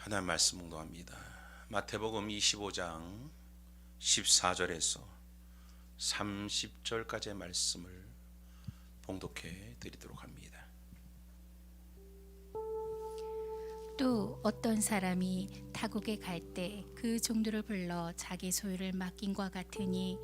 하나님 말씀 묵상합니다. 마태복음 25장 14절에서 30절까지의 말씀을 봉독해 드리도록 합니다. 또 어떤 사람이 타국에 갈 때 그 종들을 불러 자기 소유를 맡긴과 같으니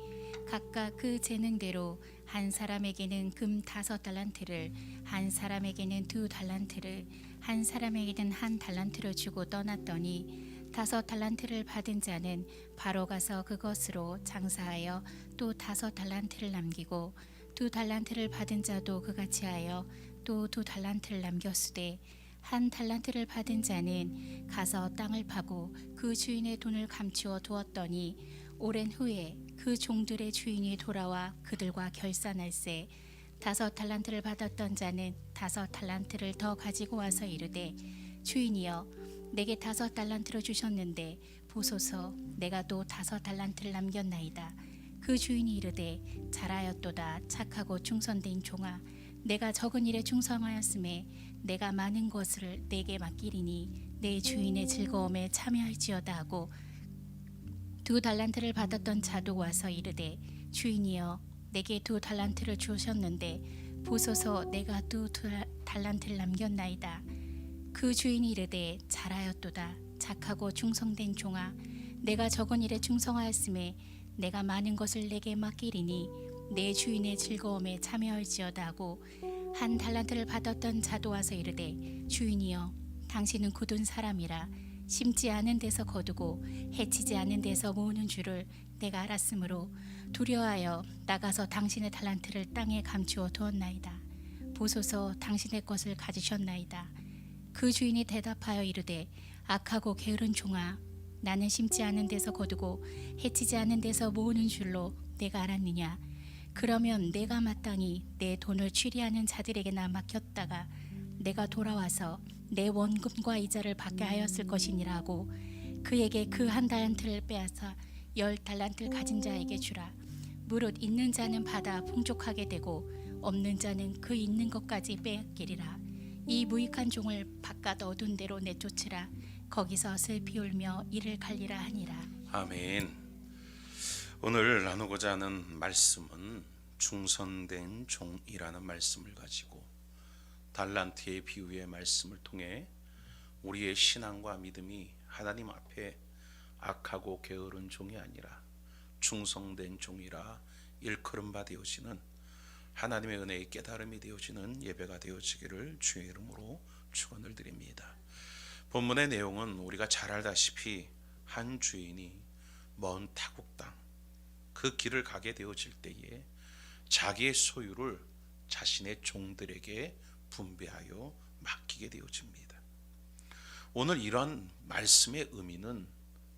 각각 그 재능대로 한 사람에게는 금 5달란트를, 한 사람에게는 2달란트를, 한 사람에게는 1달란트를 주고 떠났더니 5달란트를 받은 자는 바로 가서 그것으로 장사하여 또 5달란트를 남기고 2달란트를 받은 자도 그같이 하여 또 2달란트를 남겼으되 1달란트를 받은 자는 가서 땅을 파고 그 주인의 돈을 감추어 두었더니 오랜 후에 그 종들의 주인이 돌아와 그들과 결산할세 5달란트를 받았던 자는 5달란트를 더 가지고 와서 이르되 주인이여 내게 5달란트를 주셨는데 보소서 내가 또 5달란트를 남겼나이다. 그 주인이 이르되 잘하였도다 착하고 충성된 종아 내가 적은 일에 충성하였음에 내가 많은 것을 내게 맡기리니 내 주인의 즐거움에 참여할지어다 하고 2달란트를 받았던 자도 와서 이르되 주인이여 내게 2달란트를 주셨는데 보소서 내가 또 2달란트를 남겼나이다. 그 주인이 이르되 잘하였도다 착하고 충성된 종아 내가 적은 일에 충성하였음에 내가 많은 것을 내게 맡기리니 내 주인의 즐거움에 참여할지어다 하고 1달란트를 받았던 자도 와서 이르되 주인이여 당신은 굳은 사람이라 심지 않은 데서 거두고 해치지 않은 데서 모으는 줄을 내가 알았으므로 두려워하여 나가서 당신의 달란트를 땅에 감추어 두었나이다. 보소서 당신의 것을 가지셨나이다. 그 주인이 대답하여 이르되 악하고 게으른 종아 나는 심지 않은 데서 거두고 해치지 않은 데서 모으는 줄로 내가 알았느냐. 그러면 내가 마땅히 내 돈을 취리하는 자들에게나 맡겼다가 내가 돌아와서 내 원금과 이자를 받게 하였을 것이니라 하고 그에게 그 1달란트를 빼앗아 10달란트를 가진 자에게 주라. 무릇 있는 자는 받아 풍족하게 되고 없는 자는 그 있는 것까지 빼앗기리라. 이 무익한 종을 바깥 어두운 데로 내쫓으라. 거기서 슬피 울며 이를 갈리라 하니라. 아멘. 오늘 나누고자 하는 말씀은 충성된 종이라는 말씀을 가지고 달란트의 비유의 말씀을 통해 우리의 신앙과 믿음이 하나님 앞에 악하고 게으른 종이 아니라 충성된 종이라 일컬음 바 되어지는 하나님의 은혜의 깨달음이 되어지는 예배가 되어지기를 주의 이름으로 축원을 드립니다. 본문의 내용은 우리가 잘 알다시피 한 주인이 먼 타국 땅 그 길을 가게 되어질 때에 자기의 소유를 자신의 종들에게 분배하여 맡기게 되어집니다. 오늘 이런 말씀의 의미는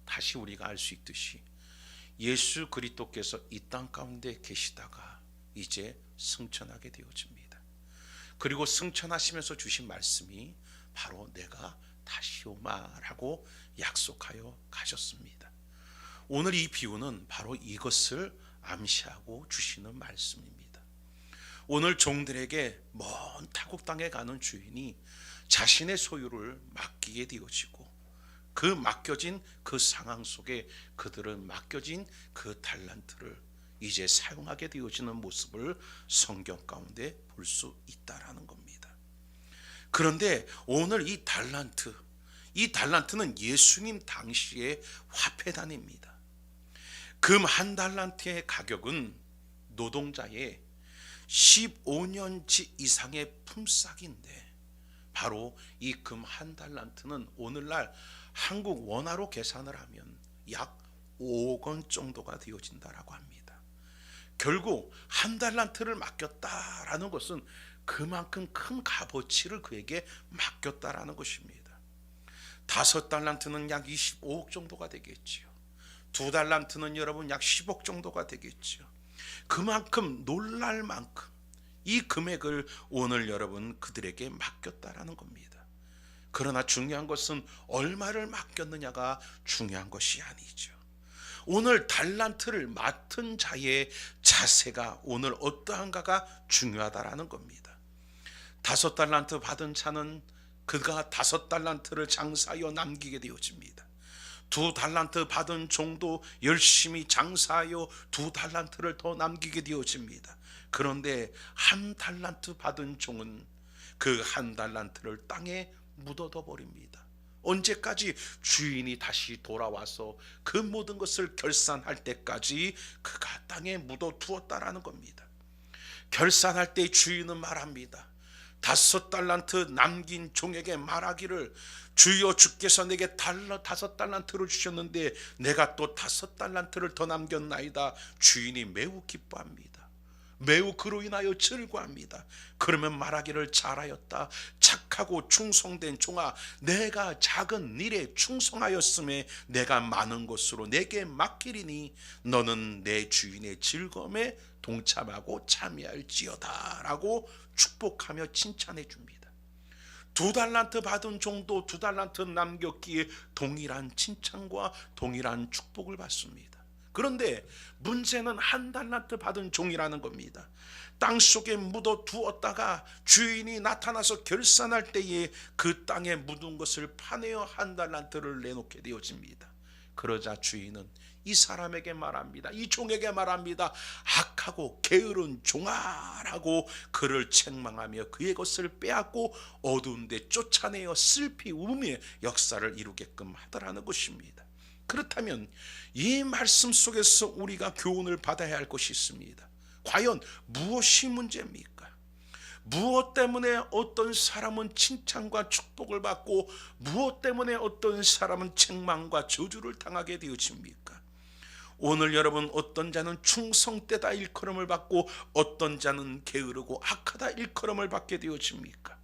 다시 우리가 알 수 있듯이 예수 그리스도께서 이 땅 가운데 계시다가 이제 승천하게 되어집니다. 그리고 승천하시면서 주신 말씀이 바로 내가 다시 오마라고 약속하여 가셨습니다. 오늘 이 비유는 바로 이것을 암시하고 주시는 말씀입니다. 오늘 종들에게 먼 타국 땅에 가는 주인이 자신의 소유를 맡기게 되어지고 그 맡겨진 그 상황 속에 그들은 맡겨진 그 달란트를 이제 사용하게 되어지는 모습을 성경 가운데 볼 수 있다라는 겁니다. 그런데 오늘 이 달란트는 예수님 당시의 화폐단입니다. 금 1달란트의 가격은 노동자의 15년치 이상의 품삯인데 바로 이 금 1달란트는 오늘날 한국 원화로 계산을 하면 약 5억 원 정도가 되어진다라고 합니다. 결국 1달란트를 맡겼다라는 것은 그만큼 큰 값어치를 그에게 맡겼다라는 것입니다. 5달란트는 약 25억 정도가 되겠지요. 2달란트는 여러분 약 10억 정도가 되겠지요. 그만큼 놀랄 만큼 이 금액을 오늘 여러분 그들에게 맡겼다라는 겁니다. 그러나 중요한 것은 얼마를 맡겼느냐가 중요한 것이 아니죠. 오늘 달란트를 맡은 자의 자세가 오늘 어떠한가가 중요하다라는 겁니다. 5달란트 받은 자는 그가 5달란트를 장사하여 남기게 되어집니다. 2달란트 받은 종도 열심히 장사하여 2달란트를 더 남기게 되어집니다. 그런데 1달란트 받은 종은 그 1달란트를 땅에 묻어둬 버립니다. 언제까지? 주인이 다시 돌아와서 그 모든 것을 결산할 때까지 그가 땅에 묻어두었다라는 겁니다. 결산할 때 주인은 말합니다. 5달란트 남긴 종에게 말하기를, 주여, 주께서 내게 5달란트를 주셨는데 내가 또 5달란트를 더 남겼나이다. 주인이 매우 기뻐합니다. 매우 그로 인하여 즐거워합니다. 그러면 말하기를, 잘하였다, 착하고 충성된 종아, 내가 작은 일에 충성하였음에 내가 많은 것으로 내게 맡기리니 너는 내 주인의 즐거움에 동참하고 참여할지어다 라고 축복하며 칭찬해 줍니다. 2달란트 받은 종도 2달란트 남겼기에 동일한 칭찬과 동일한 축복을 받습니다. 그런데 문제는 1달란트 받은 종이라는 겁니다. 땅속에 묻어 두었다가 주인이 나타나서 결산할 때에 그 땅에 묻은 것을 파내어 1달란트를 내놓게 되어집니다. 그러자 주인은 이 사람에게 말합니다. 이 종에게 말합니다. 악하고 게으른 종아라고 그를 책망하며 그의 것을 빼앗고 어두운 데 쫓아내어 슬피 우음의 역사를 이루게끔 하더라는 것입니다. 그렇다면 이 말씀 속에서 우리가 교훈을 받아야 할 것이 있습니다. 과연 무엇이 문제입니까? 무엇 때문에 어떤 사람은 칭찬과 축복을 받고 무엇 때문에 어떤 사람은 책망과 저주를 당하게 되어집니까? 오늘 여러분, 어떤 자는 충성되다 일컬음을 받고 어떤 자는 게으르고 악하다 일컬음을 받게 되어집니까?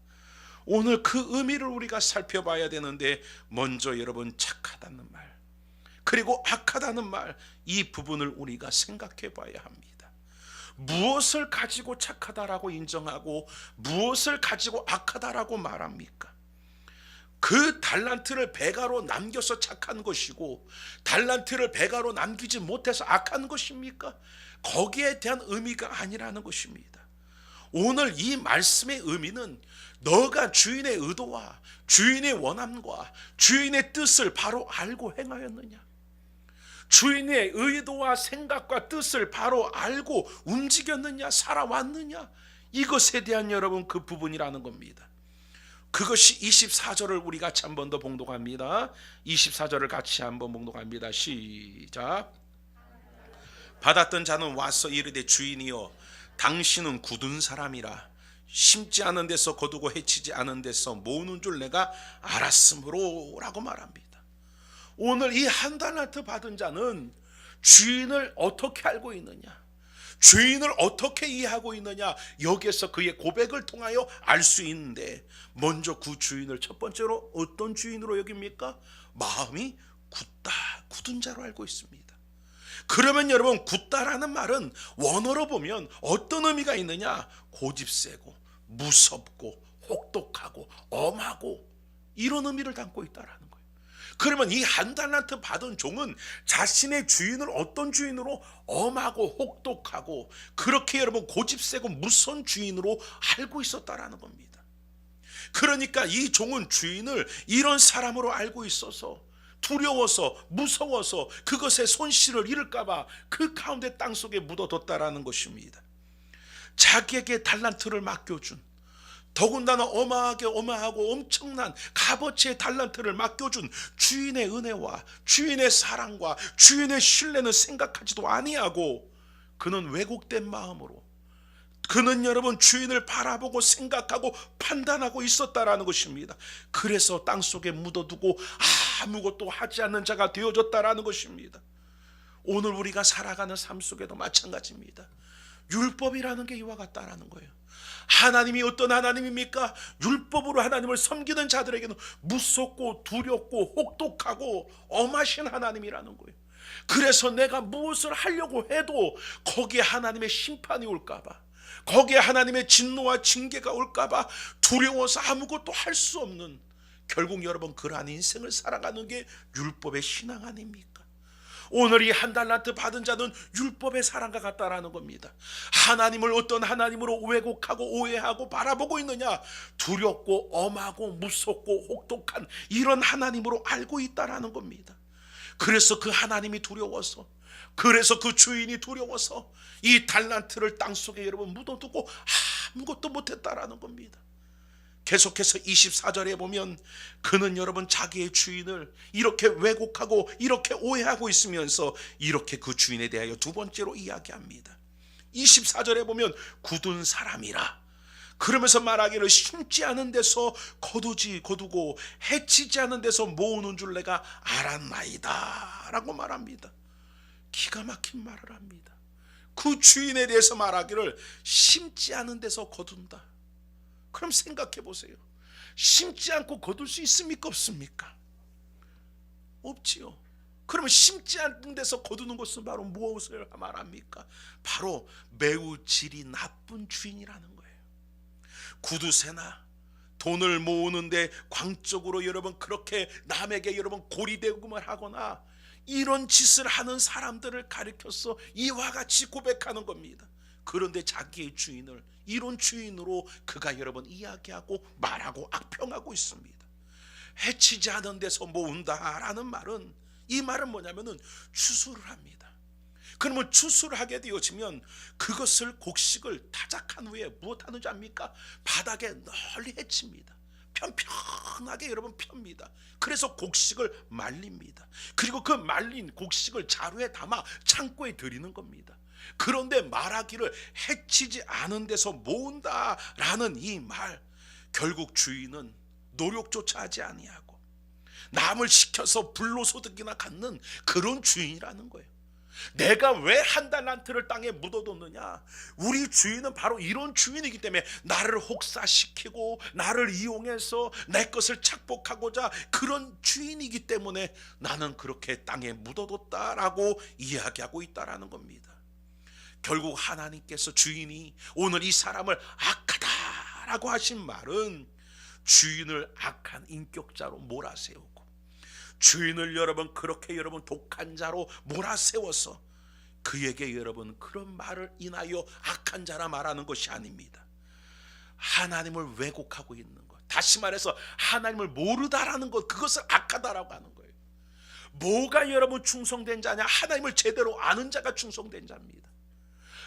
오늘 그 의미를 우리가 살펴봐야 되는데, 먼저 여러분, 착하다는 말 그리고 악하다는 말, 이 부분을 우리가 생각해 봐야 합니다. 무엇을 가지고 착하다라고 인정하고 무엇을 가지고 악하다라고 말합니까? 그 달란트를 배가로 남겨서 착한 것이고 달란트를 배가로 남기지 못해서 악한 것입니까? 거기에 대한 의미가 아니라는 것입니다. 오늘 이 말씀의 의미는 너가 주인의 의도와 주인의 원함과 주인의 뜻을 바로 알고 행하였느냐? 주인의 의도와 생각과 뜻을 바로 알고 움직였느냐? 살아왔느냐? 이것에 대한 여러분 그 부분이라는 겁니다. 그것이 24절을 우리 같이 한 번 더 봉독합니다. 24절을 같이 한번 봉독합니다. 시작. 받았던 자는 와서 이르되, 주인이여, 당신은 굳은 사람이라 심지 않은 데서 거두고 해치지 않은 데서 모으는 줄 내가 알았으므로 라고 말합니다. 오늘 이 1달란트 받은 자는 주인을 어떻게 알고 있느냐? 주인을 어떻게 이해하고 있느냐? 여기에서 그의 고백을 통하여 알 수 있는데, 먼저 그 주인을 첫 번째로 어떤 주인으로 여깁니까? 마음이 굳은 자로 알고 있습니다. 그러면 여러분, 굳다라는 말은 원어로 보면 어떤 의미가 있느냐? 고집세고 무섭고 혹독하고 엄하고 이런 의미를 담고 있다라는 거예요. 그러면 이 1달란트 받은 종은 자신의 주인을 어떤 주인으로? 엄하고 혹독하고 그렇게 여러분 고집세고 무서운 주인으로 알고 있었다라는 겁니다. 그러니까 이 종은 주인을 이런 사람으로 알고 있어서 두려워서 무서워서 그것의 손실을 잃을까봐 그 가운데 땅속에 묻어뒀다라는 것입니다. 자기에게 달란트를 맡겨준, 더군다나 어마하게 어마하고 엄청난 값어치의 달란트를 맡겨준 주인의 은혜와 주인의 사랑과 주인의 신뢰는 생각하지도 아니하고 그는 왜곡된 마음으로, 그는 여러분 주인을 바라보고 생각하고 판단하고 있었다라는 것입니다. 그래서 땅속에 묻어두고 아무것도 하지 않는 자가 되어졌다라는 것입니다. 오늘 우리가 살아가는 삶 속에도 마찬가지입니다. 율법이라는 게 이와 같다라는 거예요. 하나님이 어떤 하나님입니까? 율법으로 하나님을 섬기는 자들에게는 무섭고 두렵고 혹독하고 엄하신 하나님이라는 거예요. 그래서 내가 무엇을 하려고 해도 거기에 하나님의 심판이 올까봐, 거기에 하나님의 진노와 징계가 올까봐 두려워서 아무것도 할 수 없는, 결국 여러분 그러한 인생을 살아가는 게 율법의 신앙 아닙니까? 오늘 이 한 달란트 받은 자는 율법의 사람과 같다라는 겁니다. 하나님을 어떤 하나님으로 왜곡하고 오해하고 바라보고 있느냐? 두렵고 엄하고 무섭고 혹독한 이런 하나님으로 알고 있다라는 겁니다. 그래서 그 하나님이 두려워서, 그래서 그 주인이 두려워서 이 달란트를 땅속에 여러분 묻어두고 아무것도 못했다라는 겁니다. 계속해서 24절에 보면 그는 여러분 자기의 주인을 이렇게 왜곡하고 이렇게 오해하고 있으면서 이렇게 그 주인에 대하여 두 번째로 이야기합니다. 24절에 보면 굳은 사람이라 그러면서 말하기를 심지 않은 데서 거두고 해치지 않은 데서 모으는 줄 내가 알았나이다 라고 말합니다. 기가 막힌 말을 합니다. 그 주인에 대해서 말하기를 심지 않은 데서 거둔다. 그럼 생각해 보세요. 심지 않고 거둘 수 있습니까? 없습니까? 없지요. 그러면 심지 않은 데서 거두는 것은 바로 무엇을 말합니까? 바로 매우 질이 나쁜 주인이라는 거예요. 구두쇠나 돈을 모으는데 광적으로 여러분 그렇게 남에게 여러분 고리대금을 하거나 이런 짓을 하는 사람들을 가리켜서 이와 같이 고백하는 겁니다. 그런데 자기의 주인을 이런 주인으로 그가 여러분 이야기하고 말하고 악평하고 있습니다. 해치지 않은 데서 모은다라는 말은, 이 말은 뭐냐면은 추수를 합니다. 그러면 추수를 하게 되어지면 그것을 곡식을 타작한 후에 무엇하는지 압니까? 바닥에 널리 해칩니다. 편편하게 여러분 펴니다. 그래서 곡식을 말립니다. 그리고 그 말린 곡식을 자루에 담아 창고에 들이는 겁니다. 그런데 말하기를 해치지 않은 데서 모은다라는 이 말, 결국 주인은 노력조차 하지 아니하고 남을 시켜서 불로소득이나 갖는 그런 주인이라는 거예요. 내가 왜 한 달란트를 땅에 묻어뒀느냐? 우리 주인은 바로 이런 주인이기 때문에 나를 혹사시키고 나를 이용해서 내 것을 착복하고자 그런 주인이기 때문에 나는 그렇게 땅에 묻어뒀다라고 이야기하고 있다라는 겁니다. 결국 하나님께서 주인이 오늘 이 사람을 악하다라고 하신 말은 주인을 악한 인격자로 몰아세우고 주인을 여러분 그렇게 여러분 독한 자로 몰아세워서 그에게 여러분 그런 말을 인하여 악한 자라 말하는 것이 아닙니다. 하나님을 왜곡하고 있는 것, 다시 말해서 하나님을 모르다라는 것, 그것을 악하다라고 하는 거예요. 뭐가 여러분 충성된 자냐? 하나님을 제대로 아는 자가 충성된 자입니다.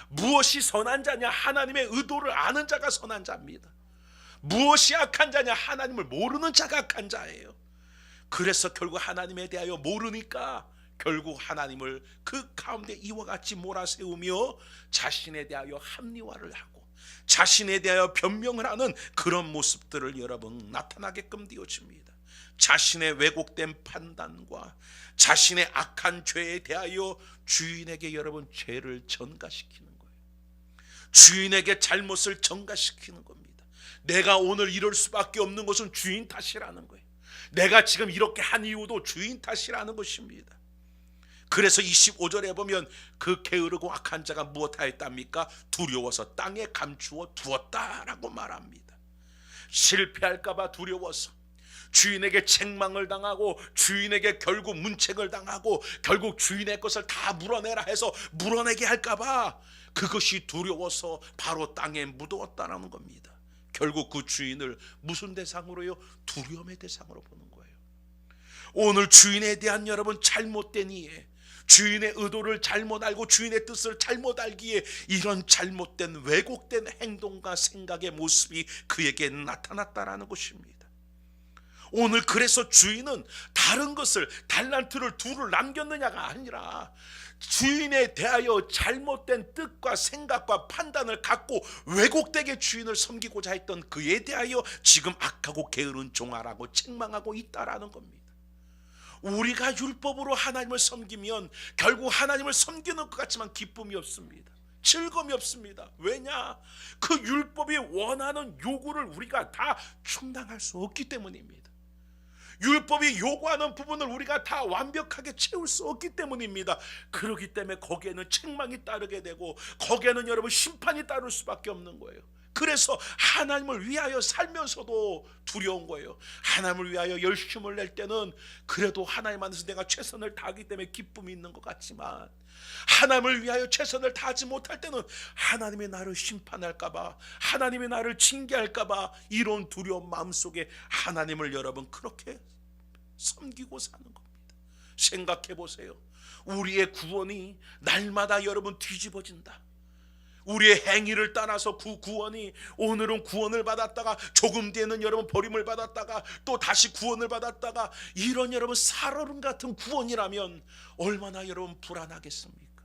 무엇이 선한 자냐? 하나님의 의도를 아는 자가 선한 자입니다. 무엇이 악한 자냐? 하나님을 모르는 자가 악한 자예요. 그래서 결국 하나님에 대하여 모르니까 결국 하나님을 그 가운데 이와 같이 몰아세우며 자신에 대하여 합리화를 하고 자신에 대하여 변명을 하는 그런 모습들을 여러분 나타나게끔 되어집니다. 자신의 왜곡된 판단과 자신의 악한 죄에 대하여 주인에게 여러분 죄를 전가시키는 거예요. 주인에게 잘못을 전가시키는 겁니다. 내가 오늘 이럴 수밖에 없는 것은 주인 탓이라는 거예요. 내가 지금 이렇게 한 이유도 주인 탓이라는 것입니다. 그래서 25절에 보면 그 게으르고 악한 자가 무엇하였답니까? 두려워서 땅에 감추어 두었다라고 말합니다. 실패할까봐 두려워서 주인에게 책망을 당하고 주인에게 결국 문책을 당하고 결국 주인의 것을 다 물어내라 해서 물어내게 할까봐 그것이 두려워서 바로 땅에 묻어왔다는 겁니다. 결국 그 주인을 무슨 대상으로요? 두려움의 대상으로 보는 거예요. 오늘 주인에 대한 여러분 잘못된 이해, 주인의 의도를 잘못 알고 주인의 뜻을 잘못 알기에 이런 잘못된 왜곡된 행동과 생각의 모습이 그에게 나타났다라는 것입니다. 오늘 그래서 주인은 다른 것을 달란트를 둘을 남겼느냐가 아니라 주인에 대하여 잘못된 뜻과 생각과 판단을 갖고 왜곡되게 주인을 섬기고자 했던 그에 대하여 지금 악하고 게으른 종아라고 책망하고 있다라는 겁니다. 우리가 율법으로 하나님을 섬기면 결국 하나님을 섬기는 것 같지만 기쁨이 없습니다. 즐거움이 없습니다. 왜냐? 그 율법이 원하는 요구를 우리가 다 충당할 수 없기 때문입니다. 율법이 요구하는 부분을 우리가 다 완벽하게 채울 수 없기 때문입니다. 그렇기 때문에 거기에는 책망이 따르게 되고 거기에는 여러분 심판이 따를 수밖에 없는 거예요. 그래서 하나님을 위하여 살면서도 두려운 거예요. 하나님을 위하여 열심을 낼 때는 그래도 하나님 안에서 내가 최선을 다하기 때문에 기쁨이 있는 것 같지만, 하나님을 위하여 최선을 다하지 못할 때는 하나님이 나를 심판할까봐, 하나님이 나를 징계할까봐, 이런 두려운 마음속에 하나님을 여러분 그렇게 섬기고 사는 겁니다. 생각해 보세요. 우리의 구원이 날마다 여러분 뒤집어진다. 우리의 행위를 따라서 그 구원이, 오늘은 구원을 받았다가 조금 뒤에는 여러분 버림을 받았다가 또 다시 구원을 받았다가, 이런 여러분 살얼음 같은 구원이라면 얼마나 여러분 불안하겠습니까?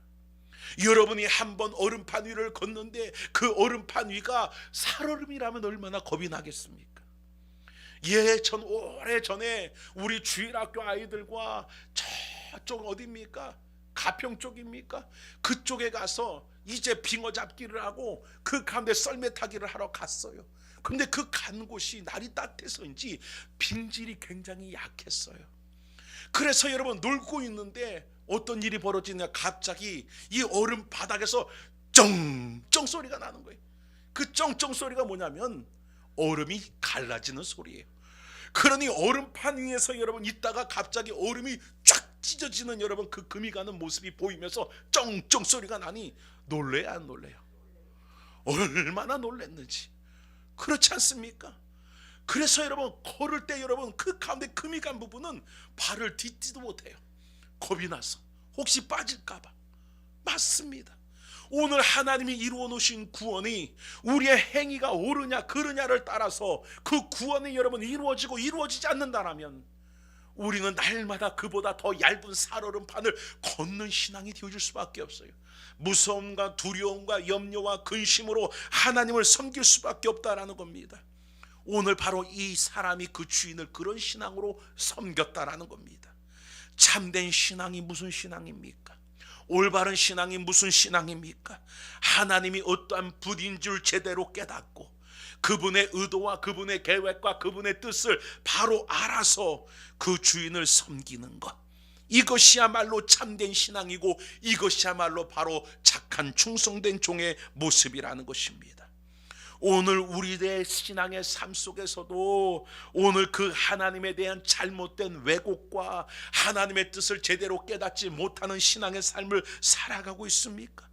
여러분이 한번 얼음판 위를 걷는데 그 얼음판 위가 살얼음이라면 얼마나 겁이 나겠습니까? 오래전에 우리 주일학교 아이들과 저쪽 어디입니까? 가평 쪽입니까? 그쪽에 가서 이제 빙어 잡기를 하고 그 가운데 썰매 타기를 하러 갔어요. 근데 그 간 곳이 날이 따뜻해서인지 빙질이 굉장히 약했어요. 그래서 여러분 놀고 있는데 어떤 일이 벌어지냐, 갑자기 이 얼음 바닥에서 쩡쩡 소리가 나는 거예요. 그 쩡쩡 소리가 뭐냐면 얼음이 갈라지는 소리예요. 그러니 얼음판 위에서 여러분 있다가 갑자기 얼음이 쫙 찢어지는 여러분 그 금이 가는 모습이 보이면서 쩡쩡 소리가 나니 놀래요, 안 놀래요? 얼마나 놀랬는지. 그렇지 않습니까? 그래서 여러분 걸을 때 여러분 그 가운데 금이 간 부분은 발을 딛지도 못해요. 겁이 나서 혹시 빠질까봐. 맞습니다. 오늘 하나님이 이루어 놓으신 구원이 우리의 행위가 옳으냐 그르냐를 따라서 그 구원이 여러분 이루어지고 이루어지지 않는다라면 우리는 날마다 그보다 더 얇은 살얼음판을 걷는 신앙이 되어질 수밖에 없어요. 무서움과 두려움과 염려와 근심으로 하나님을 섬길 수밖에 없다라는 겁니다. 오늘 바로 이 사람이 그 주인을 그런 신앙으로 섬겼다라는 겁니다. 참된 신앙이 무슨 신앙입니까? 올바른 신앙이 무슨 신앙입니까? 하나님이 어떠한 분인 줄 제대로 깨닫고 그분의 의도와 그분의 계획과 그분의 뜻을 바로 알아서 그 주인을 섬기는 것, 이것이야말로 참된 신앙이고 이것이야말로 바로 착한 충성된 종의 모습이라는 것입니다. 오늘 우리의 신앙의 삶 속에서도 오늘 그 하나님에 대한 잘못된 왜곡과 하나님의 뜻을 제대로 깨닫지 못하는 신앙의 삶을 살아가고 있습니까?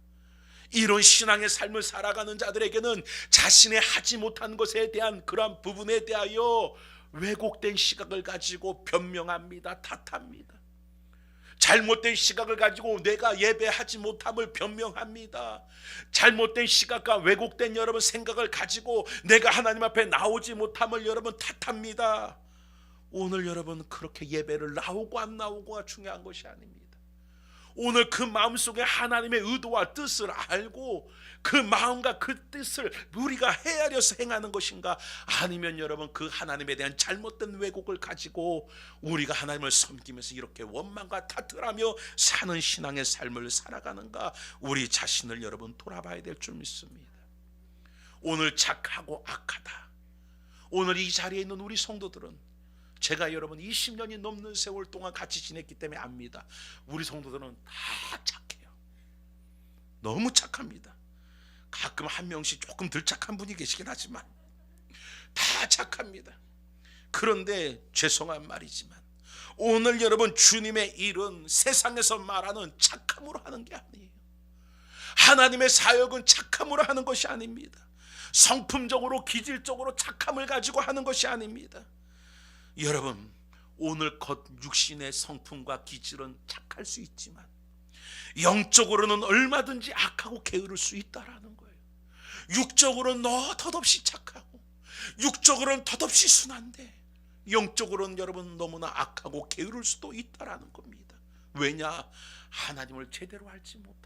이런 신앙의 삶을 살아가는 자들에게는 자신의 하지 못한 것에 대한 그러한 부분에 대하여 왜곡된 시각을 가지고 변명합니다. 탓합니다. 잘못된 시각을 가지고 내가 예배하지 못함을 변명합니다. 잘못된 시각과 왜곡된 여러분 생각을 가지고 내가 하나님 앞에 나오지 못함을 여러분 탓합니다. 오늘 여러분 그렇게 예배를 나오고 안 나오고가 중요한 것이 아닙니다. 오늘 그 마음속에 하나님의 의도와 뜻을 알고 그 마음과 그 뜻을 우리가 헤아려서 행하는 것인가, 아니면 여러분 그 하나님에 대한 잘못된 왜곡을 가지고 우리가 하나님을 섬기면서 이렇게 원망과 탓을 하며 사는 신앙의 삶을 살아가는가, 우리 자신을 여러분 돌아봐야 될 줄 믿습니다. 오늘 착하고 악하다, 오늘 이 자리에 있는 우리 성도들은 제가 여러분 20년이 넘는 세월 동안 같이 지냈기 때문에 압니다. 우리 성도들은 다 착해요. 너무 착합니다. 가끔 한 명씩 조금 덜 착한 분이 계시긴 하지만 다 착합니다. 그런데 죄송한 말이지만 오늘 여러분 주님의 일은 세상에서 말하는 착함으로 하는 게 아니에요. 하나님의 사역은 착함으로 하는 것이 아닙니다. 성품적으로 기질적으로 착함을 가지고 하는 것이 아닙니다. 여러분 오늘 겉 육신의 성품과 기질은 착할 수 있지만 영적으로는 얼마든지 악하고 게으를 수 있다라는 거예요. 육적으로는 덧없이 착하고 육적으로는 덧없이 순한데 영적으로는 여러분 너무나 악하고 게으를 수도 있다라는 겁니다. 왜냐? 하나님을 제대로 알지 못하고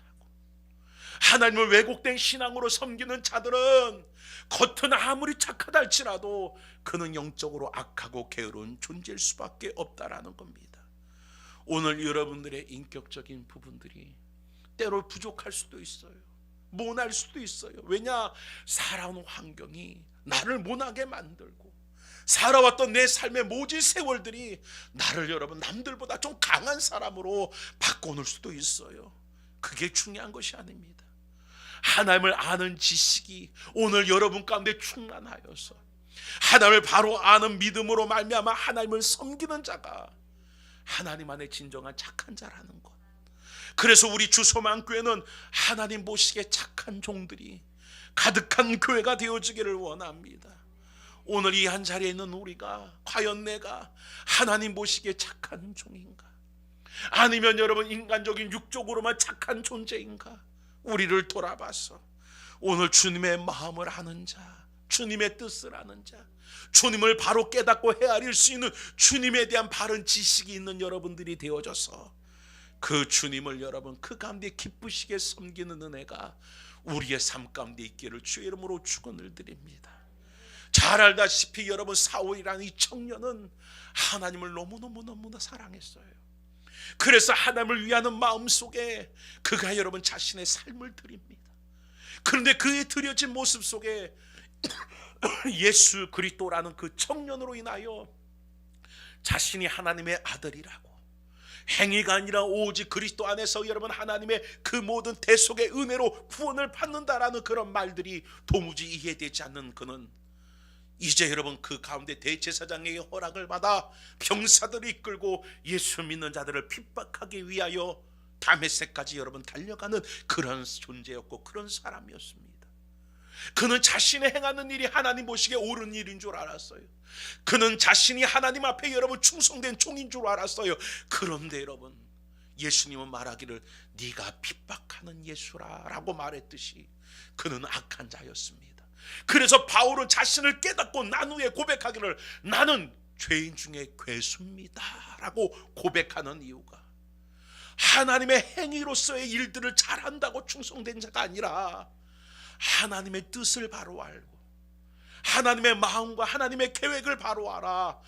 하나님을 왜곡된 신앙으로 섬기는 자들은 겉은 아무리 착하다 할지라도 그는 영적으로 악하고 게으른 존재일 수밖에 없다라는 겁니다. 오늘 여러분들의 인격적인 부분들이 때로 부족할 수도 있어요. 모날 수도 있어요. 왜냐? 살아온 환경이 나를 모나게 만들고 살아왔던 내 삶의 모진 세월들이 나를 여러분 남들보다 좀 강한 사람으로 바꿔놓을 수도 있어요. 그게 중요한 것이 아닙니다. 하나님을 아는 지식이 오늘 여러분 가운데 충만하여서 하나님을 바로 아는 믿음으로 말미암아 하나님을 섬기는 자가 하나님 안에 진정한 착한 자라는 것. 그래서 우리 주소망교회는 하나님 보시기에 착한 종들이 가득한 교회가 되어지기를 원합니다. 오늘 이 한 자리에 있는 우리가 과연 내가 하나님 보시기에 착한 종인가? 아니면 여러분 인간적인 육적으로만 착한 존재인가? 우리를 돌아봐서 오늘 주님의 마음을 아는 자, 주님의 뜻을 아는 자, 주님을 바로 깨닫고 헤아릴 수 있는 주님에 대한 바른 지식이 있는 여러분들이 되어져서 그 주님을 여러분 그 가운데 기쁘시게 섬기는 은혜가 우리의 삶 가운데 있기를 주의 이름으로 축원을 드립니다. 잘 알다시피 여러분 사울이라는 이 청년은 하나님을 너무너무너무나 사랑했어요. 그래서 하나님을 위하는 마음속에 그가 여러분 자신의 삶을 드립니다. 그런데 그의 드려진 모습 속에 예수 그리스도라는 그 청년으로 인하여 자신이 하나님의 아들이라고, 행위가 아니라 오직 그리스도 안에서 여러분 하나님의 그 모든 대속의 은혜로 구원을 받는다라는 그런 말들이 도무지 이해되지 않는 그는 이제 여러분 그 가운데 대제사장에게 허락을 받아 병사들을 이끌고 예수 믿는 자들을 핍박하기 위하여 다메섹까지 여러분 달려가는 그런 존재였고 그런 사람이었습니다. 그는 자신의 행하는 일이 하나님 보시기에 옳은 일인 줄 알았어요. 그는 자신이 하나님 앞에 여러분 충성된 종인 줄 알았어요. 그런데 여러분 예수님은 말하기를 네가 핍박하는 예수라 라고 말했듯이 그는 악한 자였습니다. 그래서 바울은 자신을 깨닫고 난 후에 고백하기를 나는 죄인 중에 괴수입니다 라고 고백하는 이유가 하나님의 행위로서의 일들을 잘한다고 충성된 자가 아니라 하나님의 뜻을 바로 알고 하나님의 마음과 하나님의 계획을 바로 알아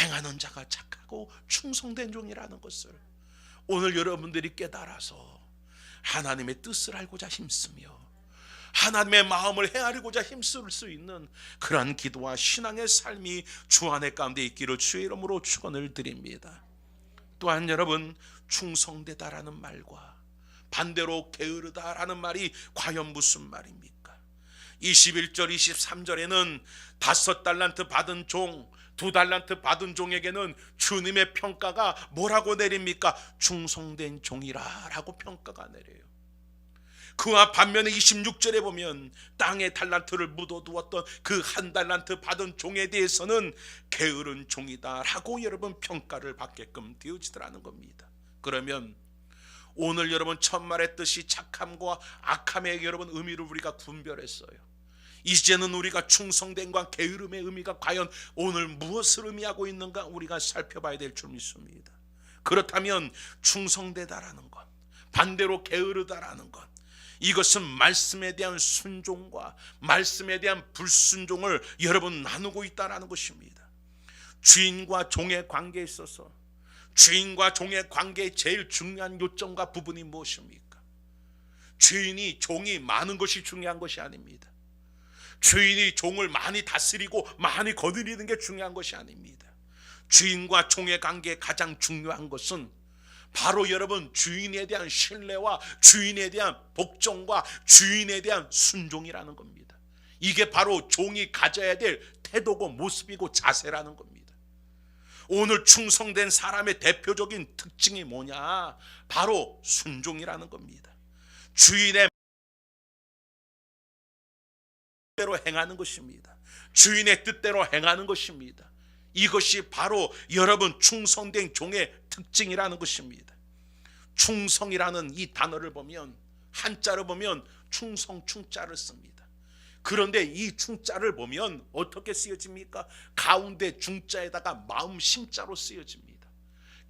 행하는 자가 착하고 충성된 종이라는 것을 오늘 여러분들이 깨달아서 하나님의 뜻을 알고자 힘쓰며 하나님의 마음을 헤아리고자 힘쓸 수 있는 그러한 기도와 신앙의 삶이 주 안에 가운데 있기를 주의 이름으로 축원을 드립니다. 또한 여러분 충성되다라는 말과 반대로 게으르다라는 말이 과연 무슨 말입니까? 21절 23절에는 5달란트 받은 종 2달란트 받은 종에게는 주님의 평가가 뭐라고 내립니까? 충성된 종이라 라고 평가가 내려요. 그와 반면에 26절에 보면 땅에 달란트를 묻어두었던 그 1달란트 받은 종에 대해서는 게으른 종이다 라고 여러분 평가를 받게끔 되어지더라는 겁니다. 그러면 오늘 여러분 첫 말했듯이 착함과 악함의 여러분 의미를 우리가 분별했어요. 이제는 우리가 충성됨과 게으름의 의미가 과연 오늘 무엇을 의미하고 있는가 우리가 살펴봐야 될 줄 믿습니다. 그렇다면 충성되다라는 것, 반대로 게으르다라는 것, 이것은 말씀에 대한 순종과 말씀에 대한 불순종을 여러분 나누고 있다는 것입니다. 주인과 종의 관계에 있어서 주인과 종의 관계의 제일 중요한 요점과 부분이 무엇입니까? 주인이 종이 많은 것이 중요한 것이 아닙니다. 주인이 종을 많이 다스리고 많이 거느리는 게 중요한 것이 아닙니다. 주인과 종의 관계에 가장 중요한 것은 바로 여러분 주인에 대한 신뢰와 주인에 대한 복종과 주인에 대한 순종이라는 겁니다. 이게 바로 종이 가져야 될 태도고 모습이고 자세라는 겁니다. 오늘 충성된 사람의 대표적인 특징이 뭐냐? 바로 순종이라는 겁니다. 주인의 뜻대로 행하는 것입니다. 주인의 뜻대로 행하는 것입니다. 이것이 바로 여러분 충성된 종의 특징이라는 것입니다. 충성이라는 이 단어를 보면 한자로 보면 충성 충자를 씁니다. 그런데 이 충자를 보면 어떻게 쓰여집니까? 가운데 중자에다가 마음 심자로 쓰여집니다.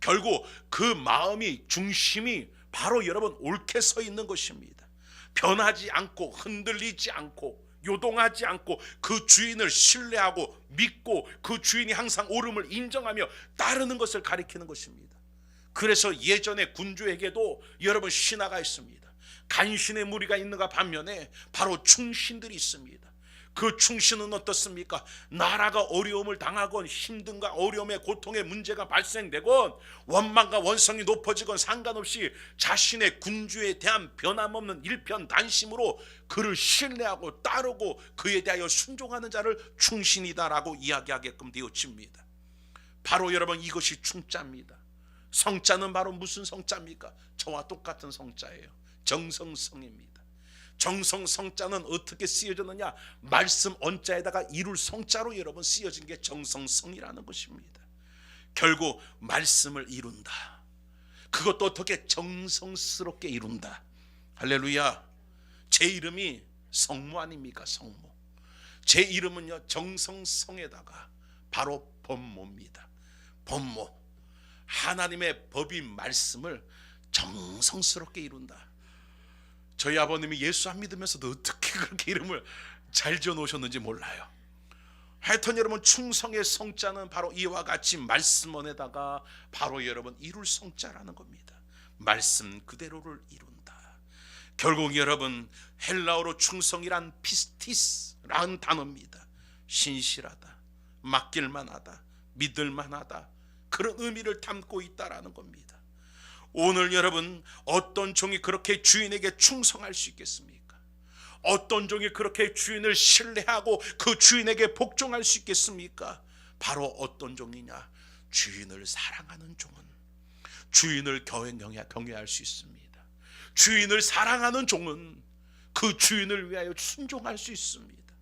결국 그 마음이 중심이 바로 여러분 옳게 서 있는 것입니다. 변하지 않고 흔들리지 않고 요동하지 않고 그 주인을 신뢰하고 믿고 그 주인이 항상 옳음을 인정하며 따르는 것을 가리키는 것입니다. 그래서 예전에 군주에게도 여러분 신하가 있습니다. 간신의 무리가 있는가 반면에 바로 충신들이 있습니다. 그 충신은 어떻습니까? 나라가 어려움을 당하건 힘든가 어려움에 고통의 문제가 발생되건 원망과 원성이 높아지건 상관없이 자신의 군주에 대한 변함없는 일편단심으로 그를 신뢰하고 따르고 그에 대하여 순종하는 자를 충신이다라고 이야기하게끔 되어집니다. 바로 여러분 이것이 충자입니다. 성자는 바로 무슨 성자입니까? 저와 똑같은 성자예요. 정성성입니다. 정성성자는 어떻게 쓰여졌느냐? 말씀 언자에다가 이룰 성자로 여러분 쓰여진 게 정성성이라는 것입니다. 결국 말씀을 이룬다. 그것도 어떻게 정성스럽게 이룬다. 할렐루야. 제 이름이 성모 아닙니까? 성모. 제 이름은요 정성성에다가 바로 법모입니다. 법모. 하나님의 법인 말씀을 정성스럽게 이룬다. 저희 아버님이 예수 안 믿으면서도 어떻게 그렇게 이름을 잘 지어놓으셨는지 몰라요. 하여튼 여러분 충성의 성자는 바로 이와 같이 말씀원에다가 바로 여러분 이룰 성자라는 겁니다. 말씀 그대로를 이룬다. 결국 여러분 헬라어로 충성이란 피스티스라는 단어입니다. 신실하다, 맡길만하다, 믿을만하다, 그런 의미를 담고 있다라는 겁니다. 오늘 여러분 어떤 종이 그렇게 주인에게 충성할 수 있겠습니까? 어떤 종이 그렇게 주인을 신뢰하고 그 주인에게 복종할 수 있겠습니까? 바로 어떤 종이냐? 주인을 사랑하는 종은 주인을 경외할 수 있습니다. 주인을 사랑하는 종은 그 주인을 위하여 순종할 수 있습니다.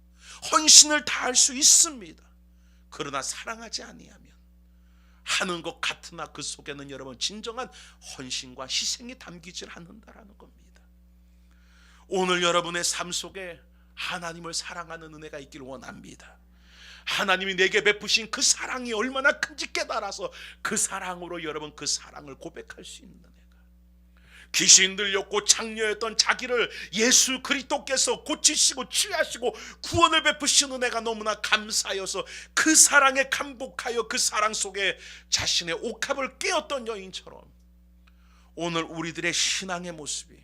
헌신을 다할 수 있습니다. 그러나 사랑하지 아니하면 하는 것 같으나 그 속에는 여러분 진정한 헌신과 희생이 담기질 않는다라는 겁니다. 오늘 여러분의 삶 속에 하나님을 사랑하는 은혜가 있기를 원합니다. 하나님이 내게 베푸신 그 사랑이 얼마나 큰지 깨달아서 그 사랑으로 여러분 그 사랑을 고백할 수 있는 은혜가, 귀신 들렸고 장녀였던 자기를 예수 그리스도께서 고치시고 치유하시고 구원을 베푸신 은혜가 너무나 감사여서 그 사랑에 감복하여 그 사랑 속에 자신의 옥합을 깨었던 여인처럼 오늘 우리들의 신앙의 모습이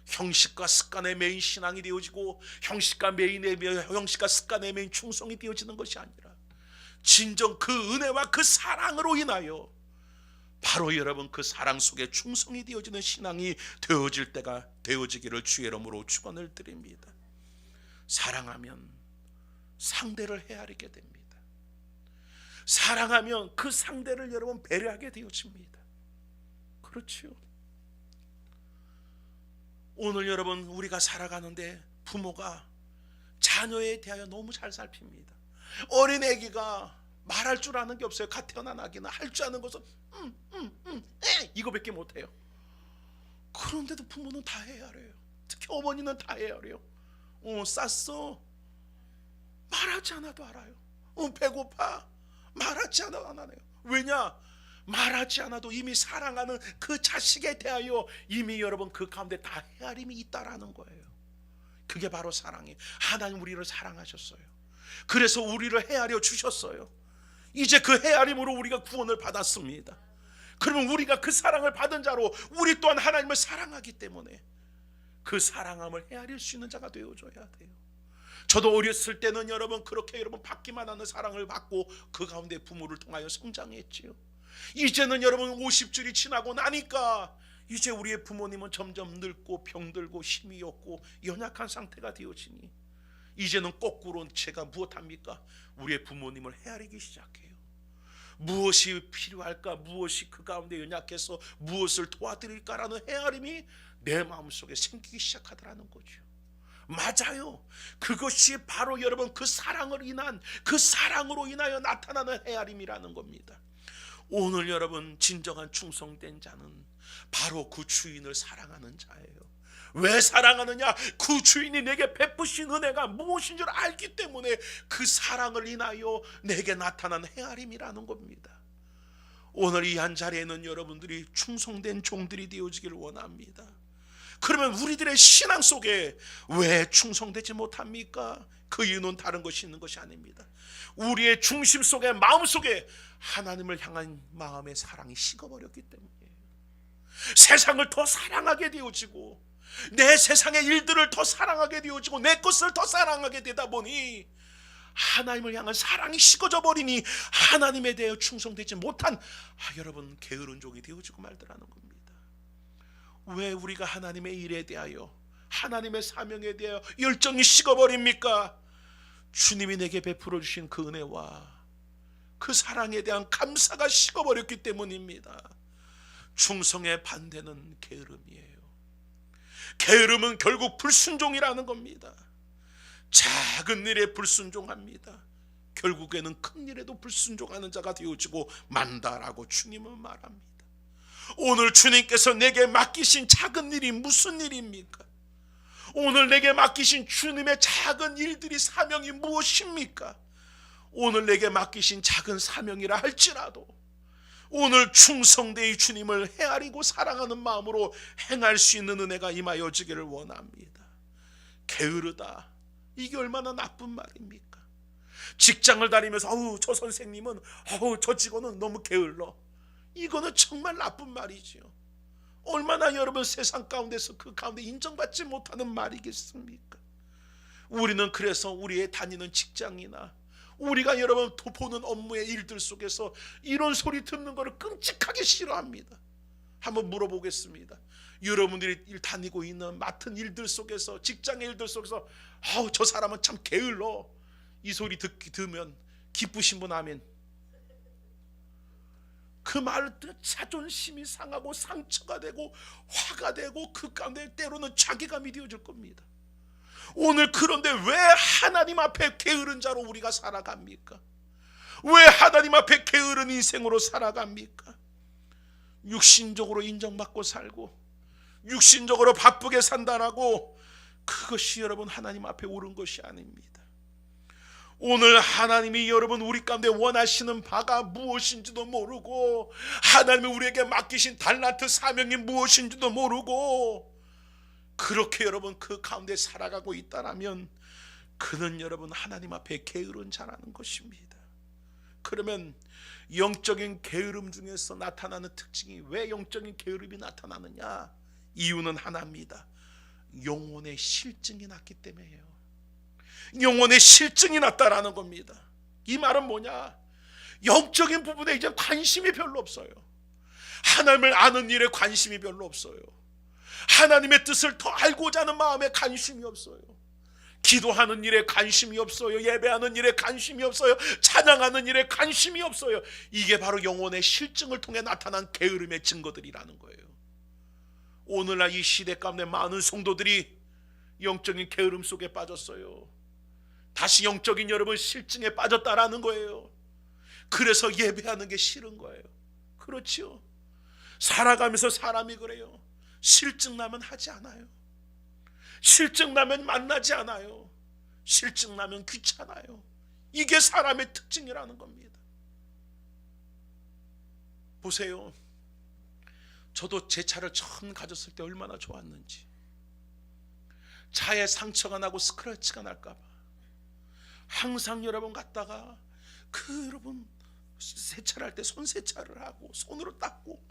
형식과 습관에 매인 신앙이 되어지고 형식과 습관에 매인 충성이 되어지는 것이 아니라 진정 그 은혜와 그 사랑으로 인하여 바로 여러분 그 사랑 속에 충성이 되어지는 신앙이 되어질 때가 되어지기를 주의 이름으로 축원을 드립니다. 사랑하면 상대를 헤아리게 됩니다. 사랑하면 그 상대를 여러분 배려하게 되어집니다. 그렇지요. 오늘 여러분 우리가 살아가는데 부모가 자녀에 대하여 너무 잘 살핍니다. 어린 아기가 말할 줄 아는 게 없어요. 갓 태어난 아기는 할 줄 아는 것은 이거밖에 못해요. 그런데도 부모는 다 헤아려요. 특히 어머니는 다 헤아려요. 쌌어? 말하지 않아도 알아요. 배고파? 말하지 않아도 알아요. 왜냐? 말하지 않아도 이미 사랑하는 그 자식에 대하여 이미 여러분 그 가운데 다 헤아림이 있다라는 거예요. 그게 바로 사랑이에요. 하나님 우리를 사랑하셨어요. 그래서 우리를 헤아려 주셨어요. 이제 그 헤아림으로 우리가 구원을 받았습니다. 그러면 우리가 그 사랑을 받은 자로 우리 또한 하나님을 사랑하기 때문에 그 사랑함을 헤아릴 수 있는 자가 되어줘야 돼요. 저도 어렸을 때는 여러분 그렇게 여러분 받기만 하는 사랑을 받고 그 가운데 부모를 통하여 성장했지요. 이제는 여러분 50줄이 지나고 나니까 이제 우리의 부모님은 점점 늙고 병들고 힘이 없고 연약한 상태가 되어지니 이제는 거꾸로 제가 무엇합니까? 우리의 부모님을 헤아리기 시작해요. 무엇이 필요할까? 무엇이 그 가운데 연약해서 무엇을 도와드릴까라는 헤아림이 내 마음속에 생기기 시작하더라는 거죠. 맞아요. 그것이 바로 여러분 그 사랑을 인한 그 사랑으로 인하여 나타나는 헤아림이라는 겁니다. 오늘 여러분 진정한 충성된 자는 바로 그 주인을 사랑하는 자예요. 왜 사랑하느냐? 그 주인이 내게 베푸신 은혜가 무엇인 줄 알기 때문에 그 사랑을 인하여 내게 나타난 헤아림이라는 겁니다. 오늘 이 한 자리에는 여러분들이 충성된 종들이 되어지길 원합니다. 그러면 우리들의 신앙 속에 왜 충성되지 못합니까? 그 이유는 다른 것이 있는 것이 아닙니다. 우리의 중심 속에 마음 속에 하나님을 향한 마음의 사랑이 식어버렸기 때문이에요. 세상을 더 사랑하게 되어지고 내 세상의 일들을 더 사랑하게 되어지고 내 것을 더 사랑하게 되다 보니 하나님을 향한 사랑이 식어져 버리니 하나님에 대해 충성되지 못한 여러분 게으른 종이 되어지고 말더라는 겁니다. 왜 우리가 하나님의 일에 대하여 하나님의 사명에 대하여 열정이 식어버립니까? 주님이 내게 베풀어 주신 그 은혜와 그 사랑에 대한 감사가 식어버렸기 때문입니다. 충성의 반대는 게으름이에요. 게으름은 결국 불순종이라는 겁니다. 작은 일에 불순종합니다. 결국에는 큰 일에도 불순종하는 자가 되어지고 만다라고 주님은 말합니다. 오늘 주님께서 내게 맡기신 작은 일이 무슨 일입니까? 오늘 내게 맡기신 주님의 작은 일들이 사명이 무엇입니까? 오늘 내게 맡기신 작은 사명이라 할지라도 오늘 충성되이 주님을 헤아리고 사랑하는 마음으로 행할 수 있는 은혜가 임하여지기를 원합니다. 게으르다, 이게 얼마나 나쁜 말입니까? 직장을 다니면서 저 선생님은 저 직원은 너무 게을러, 이거는 정말 나쁜 말이지요. 얼마나 여러분 세상 가운데서 그 가운데 인정받지 못하는 말이겠습니까? 우리는 그래서 우리의 다니는 직장이나 우리가 여러분 보는 업무의 일들 속에서 이런 소리 듣는 것을 끔찍하게 싫어합니다. 한번 물어보겠습니다. 여러분들이 일 다니고 있는 맡은 일들 속에서, 직장의 일들 속에서 저 사람은 참 게을러, 이 소리 들으면 기쁘신 분 아멘. 그 말을 자존심이 상하고 상처가 되고 화가 되고 그 가운데 때로는 자괴감이 되어질 겁니다. 오늘 그런데 왜 하나님 앞에 게으른 자로 우리가 살아갑니까? 왜 하나님 앞에 게으른 인생으로 살아갑니까? 육신적으로 인정받고 살고 육신적으로 바쁘게 산다라고 그것이 여러분 하나님 앞에 옳은 것이 아닙니다. 오늘 하나님이 여러분 우리 가운데 원하시는 바가 무엇인지도 모르고 하나님이 우리에게 맡기신 달란트 사명이 무엇인지도 모르고 그렇게 여러분 그 가운데 살아가고 있다라면 그는 여러분 하나님 앞에 게으른 자라는 것입니다. 그러면 영적인 게으름 중에서 나타나는 특징이, 왜 영적인 게으름이 나타나느냐? 이유는 하나입니다. 영혼의 실증이 났기 때문이에요. 영혼의 실증이 났다라는 겁니다. 이 말은 뭐냐? 영적인 부분에 이제 관심이 별로 없어요. 하나님을 아는 일에 관심이 별로 없어요. 하나님의 뜻을 더 알고자 하는 마음에 관심이 없어요. 기도하는 일에 관심이 없어요. 예배하는 일에 관심이 없어요. 찬양하는 일에 관심이 없어요. 이게 바로 영혼의 실증을 통해 나타난 게으름의 증거들이라는 거예요. 오늘날 이 시대 가운데 많은 성도들이 영적인 게으름 속에 빠졌어요. 다시 영적인 여러분 실증에 빠졌다라는 거예요. 그래서 예배하는 게 싫은 거예요. 그렇지요. 살아가면서 사람이 그래요. 실증 나면 하지 않아요. 실증 나면 만나지 않아요. 실증 나면 귀찮아요. 이게 사람의 특징이라는 겁니다. 보세요. 저도 제 차를 처음 가졌을 때 얼마나 좋았는지. 차에 상처가 나고 스크래치가 날까봐 항상 여러분 갔다가 여러분 세차를 할 때 손 세차를 하고 손으로 닦고,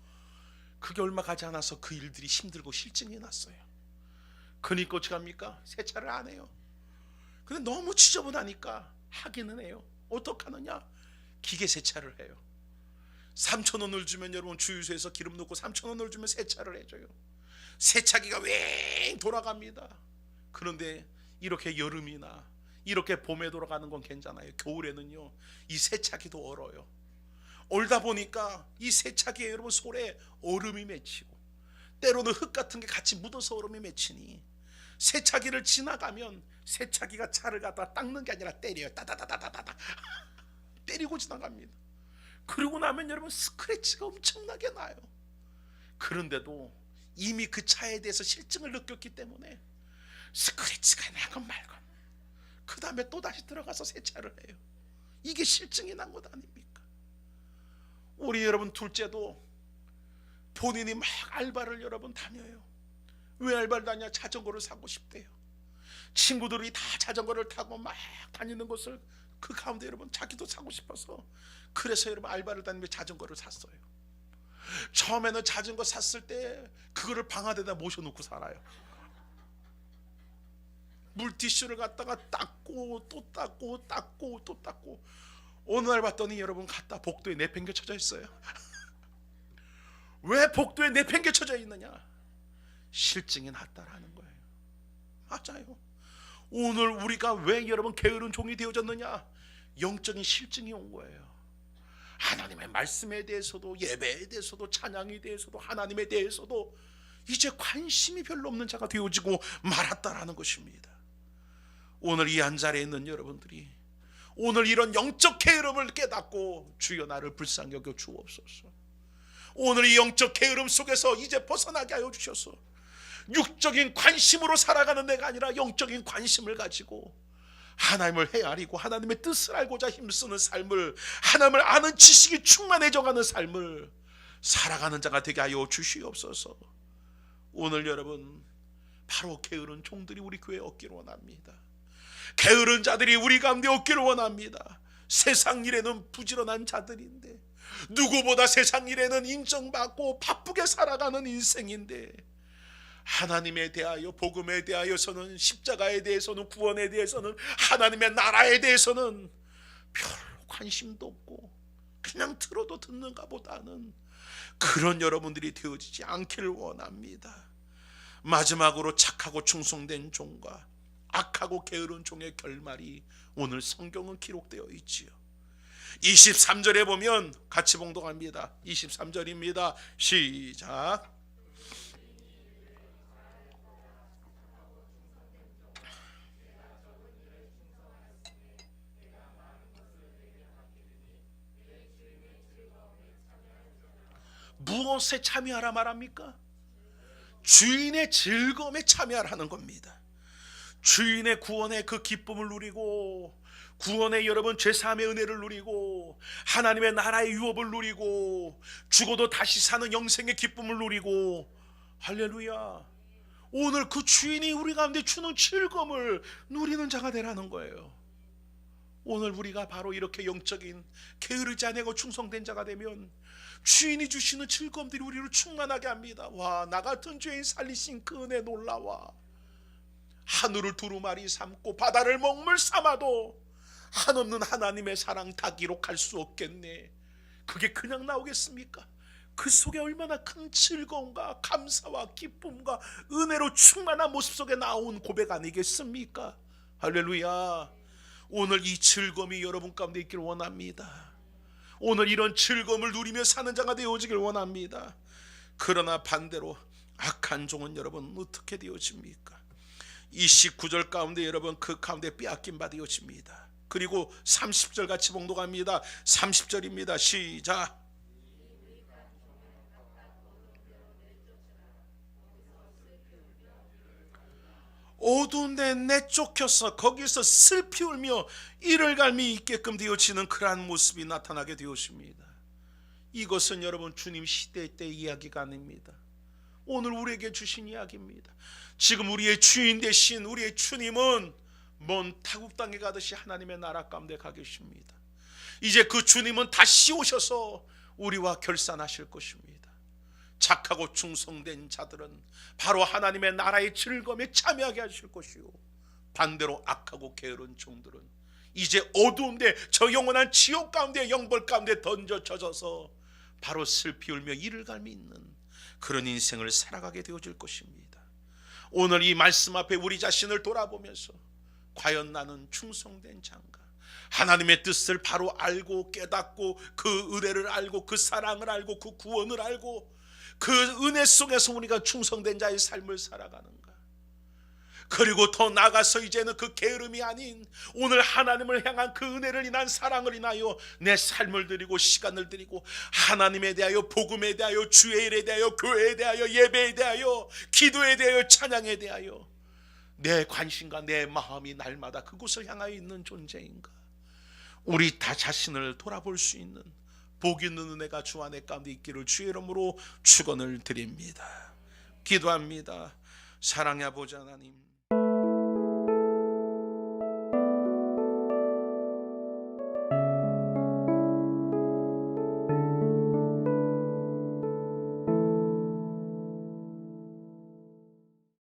그게 얼마 가지 않아서 그 일들이 힘들고 실증이 났어요. 그러니까 어떡합니까? 세차를 안 해요. 근데 너무 지저분하니까 하기는 해요. 어떡하느냐? 기계 세차를 해요. 3,000원을 주면 여러분 주유소에서 기름 넣고 3,000원을 주면 세차를 해줘요. 세차기가 웽 돌아갑니다. 그런데 이렇게 여름이나 이렇게 봄에 돌아가는 건 괜찮아요. 겨울에는요 이 세차기도 얼어요. 얼다 보니까 이 세차기에 여러분 솔에 얼음이 맺히고 때로는 흙 같은 게 같이 묻어서 얼음이 맺히니 세차기를 지나가면 세차기가 차를 갖다 닦는 게 아니라 때려요. 따다다다다다 때리고 지나갑니다. 그러고 나면 여러분 스크래치가 엄청나게 나요. 그런데도 이미 그 차에 대해서 실증을 느꼈기 때문에 스크래치가 나건 말건 그 다음에 또 다시 들어가서 세차를 해요. 이게 실증이 난 것 아닙니까? 우리 여러분 둘째도 본인이 막 알바를 여러분 다녀요. 왜 알바를 다냐? 자전거를 사고 싶대요. 친구들이 다 자전거를 타고 막 다니는 것을 그 가운데 여러분 자기도 사고 싶어서, 그래서 여러분 알바를 다니며 자전거를 샀어요. 처음에는 자전거 샀을 때 그거를 방 안에다 모셔놓고 살아요. 물티슈를 갖다가 닦고 또 닦고 닦고 또 닦고, 어느 날 봤더니 여러분 갖다 복도에 내팽개쳐져 있어요. 왜 복도에 내팽개쳐져 있느냐? 실증이 났다라는 거예요. 맞아요. 오늘 우리가 왜 여러분 게으른 종이 되어졌느냐? 영적인 실증이 온 거예요. 하나님의 말씀에 대해서도, 예배에 대해서도, 찬양에 대해서도, 하나님에 대해서도 이제 관심이 별로 없는 자가 되어지고 말았다라는 것입니다. 오늘 이 한자리에 있는 여러분들이 오늘 이런 영적 게으름을 깨닫고 주여 나를 불쌍히 여겨 주옵소서. 오늘 이 영적 게으름 속에서 이제 벗어나게 하여 주셔서 육적인 관심으로 살아가는 내가 아니라 영적인 관심을 가지고 하나님을 헤아리고 하나님의 뜻을 알고자 힘쓰는 삶을, 하나님을 아는 지식이 충만해져가는 삶을 살아가는 자가 되게 하여 주시옵소서. 오늘 여러분 바로 게으른 종들이 우리 교회에 없기를 원합니다. 게으른 자들이 우리 가운데 없기를 원합니다. 세상 일에는 부지런한 자들인데, 누구보다 세상 일에는 인정받고 바쁘게 살아가는 인생인데, 하나님에 대하여, 복음에 대하여서는, 십자가에 대해서는, 구원에 대해서는, 하나님의 나라에 대해서는 별 관심도 없고 그냥 들어도 듣는가 보다는 그런 여러분들이 되어지지 않기를 원합니다. 마지막으로 착하고 충성된 종과 악하고 게으른 종의 결말이 오늘 성경은 기록되어 있지요. 23절에 보면 같이 봉독합니다. 23절입니다. 시작. 무엇에 참여하라 말합니까? 주인의 즐거움에 참여하라는 겁니다. 주인의 구원의 그 기쁨을 누리고, 구원의 여러분 죄사함의 은혜를 누리고, 하나님의 나라의 유업을 누리고, 죽어도 다시 사는 영생의 기쁨을 누리고, 할렐루야, 오늘 그 주인이 우리 가운데 주는 즐거움을 누리는 자가 되라는 거예요. 오늘 우리가 바로 이렇게 영적인 게으르지 아니하고 충성된 자가 되면 주인이 주시는 즐거움들이 우리를 충만하게 합니다. 와, 나 같은 죄인 살리신 그 은혜 놀라워. 하늘을 두루마리 삼고 바다를 먹물 삼아도 한없는 하나님의 사랑 다 기록할 수 없겠네. 그게 그냥 나오겠습니까? 그 속에 얼마나 큰 즐거움과 감사와 기쁨과 은혜로 충만한 모습 속에 나온 고백 아니겠습니까? 할렐루야. 오늘 이 즐거움이 여러분 가운데 있기를 원합니다. 오늘 이런 즐거움을 누리며 사는 자가 되어지길 원합니다. 그러나 반대로 악한 종은 여러분 어떻게 되어집니까? 29절 가운데 여러분 그 가운데 빼앗긴 바 되어집니다. 그리고 30절 같이 봉독합니다. 30절입니다. 시작. 어두운 데 내쫓겨서 거기서 슬피 울며 이를 갈미 있게끔 되어지는 그러한 모습이 나타나게 되었습니다. 이것은 여러분 주님 시대 때 이야기가 아닙니다. 오늘 우리에게 주신 이야기입니다. 지금 우리의 주인 되신 우리의 주님은 먼 타국 땅에 가듯이 하나님의 나라 가운데 가 계십니다. 이제 그 주님은 다시 오셔서 우리와 결산하실 것입니다. 착하고 충성된 자들은 바로 하나님의 나라의 즐거움에 참여하게 하실 것이요, 반대로 악하고 게으른 종들은 이제 어두운데 저 영원한 지옥 가운데 영벌 가운데 던져져서 바로 슬피 울며 이를 갈미 있는 그런 인생을 살아가게 되어질 것입니다. 오늘 이 말씀 앞에 우리 자신을 돌아보면서 과연 나는 충성된 자인가? 하나님의 뜻을 바로 알고 깨닫고 그 은혜를 알고 그 사랑을 알고 그 구원을 알고 그 은혜 속에서 우리가 충성된 자의 삶을 살아가는가? 그리고 더 나아가서 이제는 그 게으름이 아닌 오늘 하나님을 향한 그 은혜를 인한 사랑을 인하여 내 삶을 드리고 시간을 드리고 하나님에 대하여, 복음에 대하여, 주의 일에 대하여, 교회에 대하여, 예배에 대하여, 기도에 대하여, 찬양에 대하여 내 관심과 내 마음이 날마다 그곳을 향하여 있는 존재인가? 우리 다 자신을 돌아볼 수 있는 복 있는 은혜가 주 안에 가운데 있기를 주의 이름으로 축원을 드립니다. 기도합니다. 사랑의 아버지 하나님,